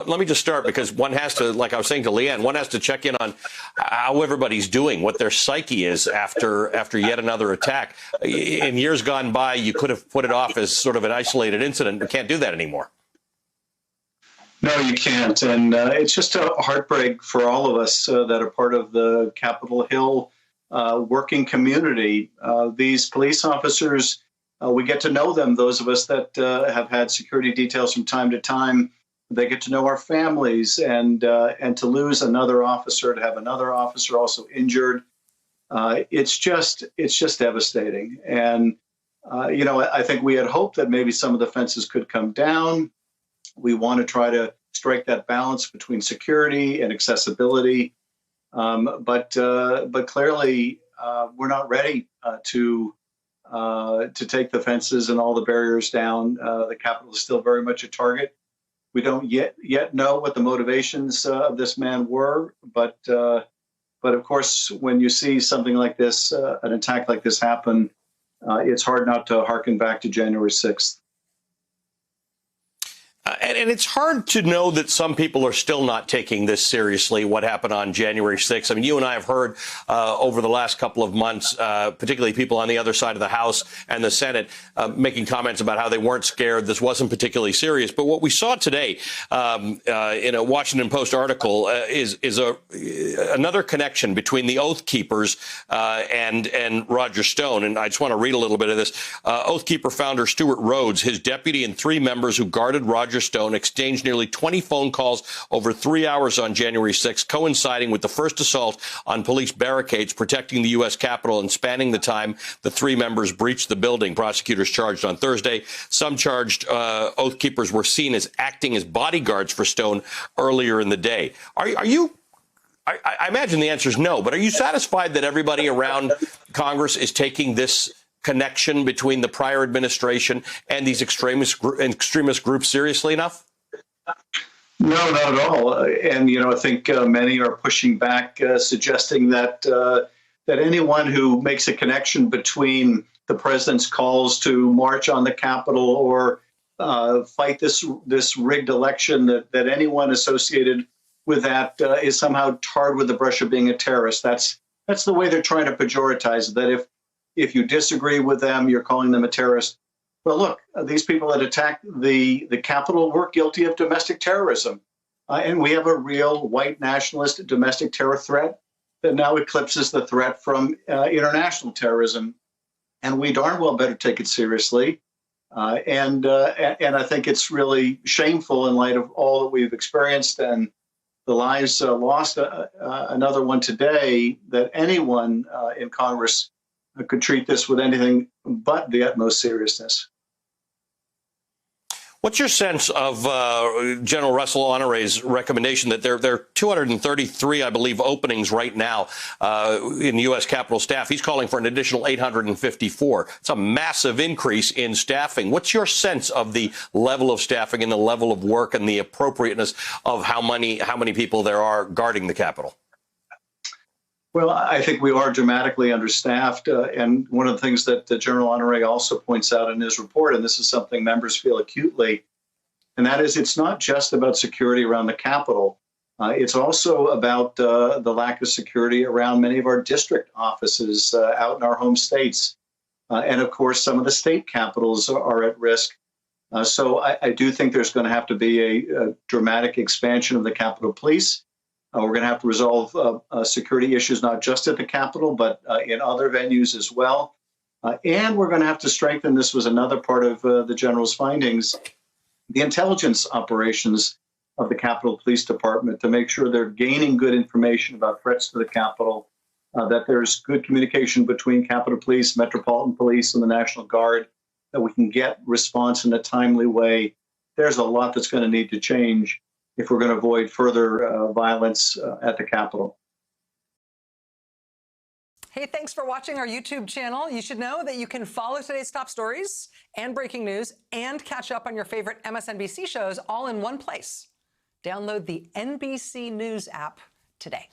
Let me just start, because one has to, like I was saying to Leanne, one has to check in on how everybody's doing, what their psyche is after yet another attack. In years gone by, you could have put it off as sort of an isolated incident. We can't do that anymore. No, you can't. And it's just a heartbreak for all of us that are part of the Capitol Hill working community. These police officers, we get to know them, those of us that have had security details from time to time. They get to know our families, and to lose another officer, to have another officer also injured, it's just devastating. And I think we had hoped that maybe some of the fences could come down. We want to try to strike that balance between security and accessibility, but clearly we're not ready to take the fences and all the barriers down. The Capitol is still very much a target. We don't yet know what the motivations of this man were, but of course, when you see something like this, an attack like this happen, it's hard not to hearken back to January 6th. And it's hard to know that some people are still not taking this seriously, what happened on January 6th. I mean, you and I have heard over the last couple of months, particularly people on the other side of the House and the Senate, making comments about how they weren't scared. This wasn't particularly serious. But what we saw today in a Washington Post article is another connection between the Oath Keepers and Roger Stone. And I just want to read a little bit of this. Oath Keeper founder Stuart Rhodes, his deputy, and 3 members who guarded Roger Stone exchanged nearly 20 phone calls over 3 hours on January 6, coinciding with the first assault on police barricades protecting the U.S. Capitol, and spanning the time the 3 members breached the building. Prosecutors charged on Thursday. Some charged Oath Keepers were seen as acting as bodyguards for Stone earlier in the day. Are you? I imagine the answer is no, but are you satisfied that everybody around Congress is taking this connection between the prior administration and these extremist groups seriously enough? No, not at all. And, I think many are pushing back, suggesting that anyone who makes a connection between the president's calls to march on the Capitol or fight this rigged election, that anyone associated with that is somehow tarred with the brush of being a terrorist. That's the way they're trying to pejoratize it, that if you disagree with them, you're calling them a terrorist. Well, look, these people that attacked the Capitol were guilty of domestic terrorism. And we have a real white nationalist domestic terror threat that now eclipses the threat from international terrorism. And we darn well better take it seriously. And I think it's really shameful in light of all that we've experienced and the lives lost, another one today, that anyone in Congress could treat this with anything but the utmost seriousness. What's your sense of General Russell Honore's recommendation that there are 233, I believe, openings right now in U.S. Capitol staff? He's calling for an additional 854. It's a massive increase in staffing. What's your sense of the level of staffing and the level of work and the appropriateness of how many people there are guarding the Capitol? Well, I think we are dramatically understaffed. And one of the things that General Honore also points out in his report, and this is something members feel acutely, and that is it's not just about security around the Capitol. It's also about the lack of security around many of our district offices out in our home states. And of course, some of the state capitals are at risk. So I do think there's going to have to be a dramatic expansion of the Capitol Police. We're going to have to resolve security issues, not just at the Capitol, but in other venues as well. And we're going to have to strengthen, this was another part of the General's findings, the intelligence operations of the Capitol Police Department to make sure they're gaining good information about threats to the Capitol, that there's good communication between Capitol Police, Metropolitan Police, and the National Guard, that we can get response in a timely way. There's a lot that's going to need to change if we're going to avoid further violence at the Capitol. Hey, thanks for watching our YouTube channel. You should know that you can follow today's top stories and breaking news and catch up on your favorite MSNBC shows all in one place. Download the NBC News app today.